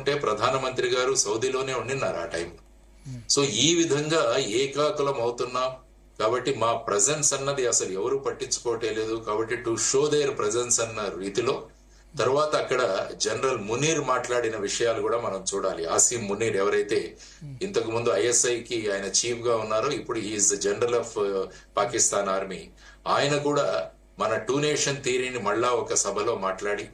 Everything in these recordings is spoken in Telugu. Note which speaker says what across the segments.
Speaker 1: చూసుకుంటే ప్రధానమంత్రి గారు సౌదీలోనే ఉండినారు ఆ టైం. సో ఈ విధంగా ఏకాకులం అవుతున్నాం. కాబట్టి మా ప్రజెన్స్ అన్నది అసలు ఎవరు పట్టించుకోవట్లేదు. కాబట్టి టు షో దేర్ ప్రజెన్స్ అన్న రీతిలో తర్వాత అక్కడ జనరల్ మునీర్ మాట్లాడిన విషయాలు కూడా మనం చూడాలి. ఆసిమ్ మునీర్ ఎవరైతే ఇంతకు ముందు ఐఎస్ఐకి ఆయన చీఫ్ గా ఉన్నారో, ఇప్పుడు is general of Pakistan army. ఆయన కూడా మన టూ నేషన్ థియరీని మళ్ళా ఒక సభలో మాట్లాడి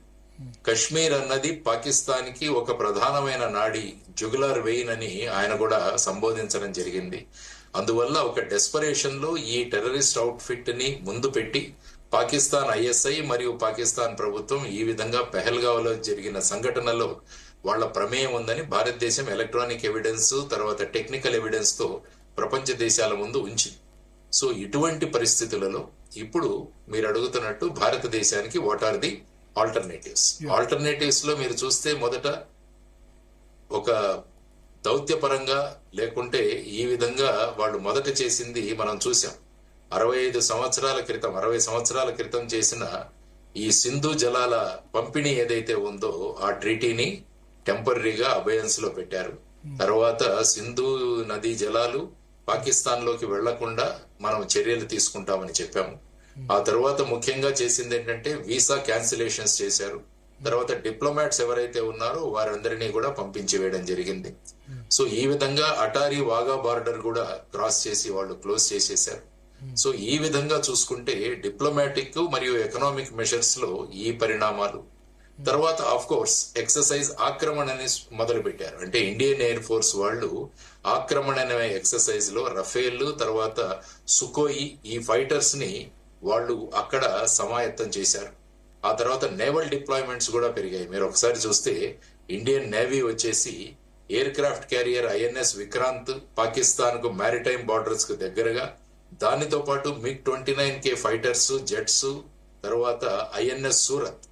Speaker 1: కశ్మీర్ అన్నది పాకిస్తాన్ కి ఒక ప్రధానమైన నాడి, జుగులార్ వెయిన్ అని ఆయన కూడా సంబోధించడం జరిగింది. అందువల్ల ఒక డెస్పరేషన్ లో ఈ టెర్రరిస్ట్ అవుట్ ఫిట్ ని ముందు పెట్టి పాకిస్తాన్ ఐఎస్ఐ మరియు పాకిస్తాన్ ప్రభుత్వం ఈ విధంగా పెహల్గావ్లో జరిగిన సంఘటనలో వాళ్ళ ప్రమేయం ఉందని భారతదేశం ఎలక్ట్రానిక్ ఎవిడెన్స్ తర్వాత టెక్నికల్ ఎవిడెన్స్ తో ప్రపంచ దేశాల ముందు ఉంచింది. సో ఇటువంటి పరిస్థితులలో ఇప్పుడు మీరు అడుగుతున్నట్టు భారతదేశానికి వాట్ ఆర్ ది ఆల్టర్నేటివ్స్ లో మీరు చూస్తే మొదట ఒక దౌత్యపరంగా లేకుంటే ఈ విధంగా వాళ్ళు మొదట చేసింది మనం చూసాం. 60 సంవత్సరాల క్రితం చేసిన ఈ సింధు జలాల పంపిణీ ఏదైతే ఉందో ఆ ట్రీటీని టెంపరీగా అబయన్స్ లో పెట్టారు. తర్వాత సింధు నదీ జలాలు పాకిస్తాన్ లోకి వెళ్లకుండా మనం చర్యలు తీసుకుంటామని చెప్పాము. ఆ తర్వాత ముఖ్యంగా చేసింది ఏంటంటే వీసా క్యాన్సిలేషన్స్ చేశారు. తర్వాత డిప్లొమాట్స్ ఎవరైతే ఉన్నారో వారందరినీ కూడా పంపించి వేయడం జరిగింది. సో ఈ విధంగా అటారీ వాగా బార్డర్ కూడా క్రాస్ చేసి వాళ్ళు క్లోజ్ చేసేశారు. సో ఈ విధంగా చూసుకుంటే డిప్లొమాటిక్ మరియు ఎకనామిక్ మెషర్స్ లో ఈ పరిణామాలు. తర్వాత ఆఫ్ కోర్స్ ఎక్సర్సైజ్ ఆక్రమణ అని మొదలు పెట్టారు. అంటే ఇండియన్ ఎయిర్ ఫోర్స్ వాళ్ళు ఆక్రమణ అనే ఎక్సర్సైజ్ లో రఫేల్ తర్వాత సుకోయి ఈ ఫైటర్స్ ని వాళ్ళు అక్కడ సమాయత్తం చేశారు. ఆ తర్వాత నేవల్ డిప్లాయ్మెంట్స్ కూడా పెరిగాయి. మీరు ఒకసారి చూస్తే ఇండియన్ నేవీ వచ్చేసి air craft carrier INS Vikrant Pakistan కు మ్యారిటైమ్ బార్డర్స్ కు దగ్గరగా, దానితో పాటు మిగ్ 29K ఫైటర్స్ జెట్స్, తర్వాత ఐఎన్ఎస్ సూరత్,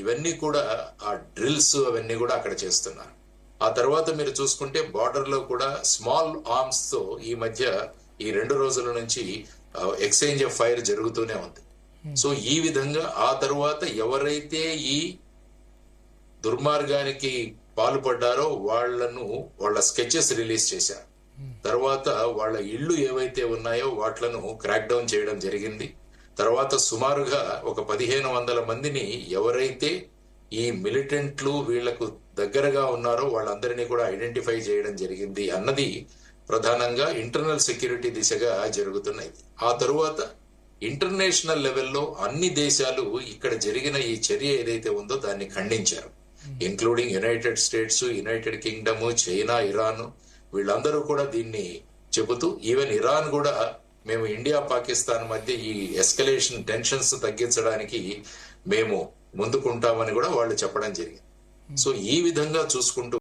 Speaker 1: ఇవన్నీ కూడా ఆ డ్రిల్స్ అవన్నీ కూడా అక్కడ చేస్తున్నారు. ఆ తర్వాత మీరు చూసుకుంటే బార్డర్ లో కూడా స్మాల్ ఆర్మ్స్ తో ఈ మధ్య ఈ 2 రోజుల నుంచి ఎక్స్చేంజ్ ఆఫ్ ఫైర్ జరుగుతూనే ఉంది. సో ఈ విధంగా ఆ తర్వాత ఎవరైతే ఈ దుర్మార్గానికి పాల్పడ్డారో వాళ్ళ స్కెచెస్ రిలీజ్ చేశారు. తర్వాత వాళ్ళ ఇళ్లు ఏవైతే ఉన్నాయో వాట్లను క్రాక్ డౌన్ చేయడం జరిగింది. తర్వాత సుమారుగా ఒక 1500 మందిని ఎవరైతే ఈ మిలిటెంట్లు వీళ్లకు దగ్గరగా ఉన్నారో వాళ్ళందరినీ కూడా ఐడెంటిఫై చేయడం జరిగింది అన్నది ప్రధానంగా ఇంటర్నల్ సెక్యూరిటీ దిశగా జరుగుతున్నాయి. ఆ తరువాత ఇంటర్నేషనల్ లెవెల్లో అన్ని దేశాలు ఇక్కడ జరిగిన ఈ చర్య ఏదైతే ఉందో దాన్ని ఖండించారు. Including United states, United Kingdom, China, Iran, వీళ్ళందరూ కూడా దీన్ని చెబుతూ ఈవెన్ ఇరాన్ కూడా మేము ఇండియా పాకిస్తాన్ మధ్య ఈ ఎస్కలేషన్ టెన్షన్స్ తగ్గించడానికి మేము ముందుకుంటామని కూడా వాళ్ళు చెప్పడం జరిగింది. సో ఈ విధంగా చూసుకుంటూ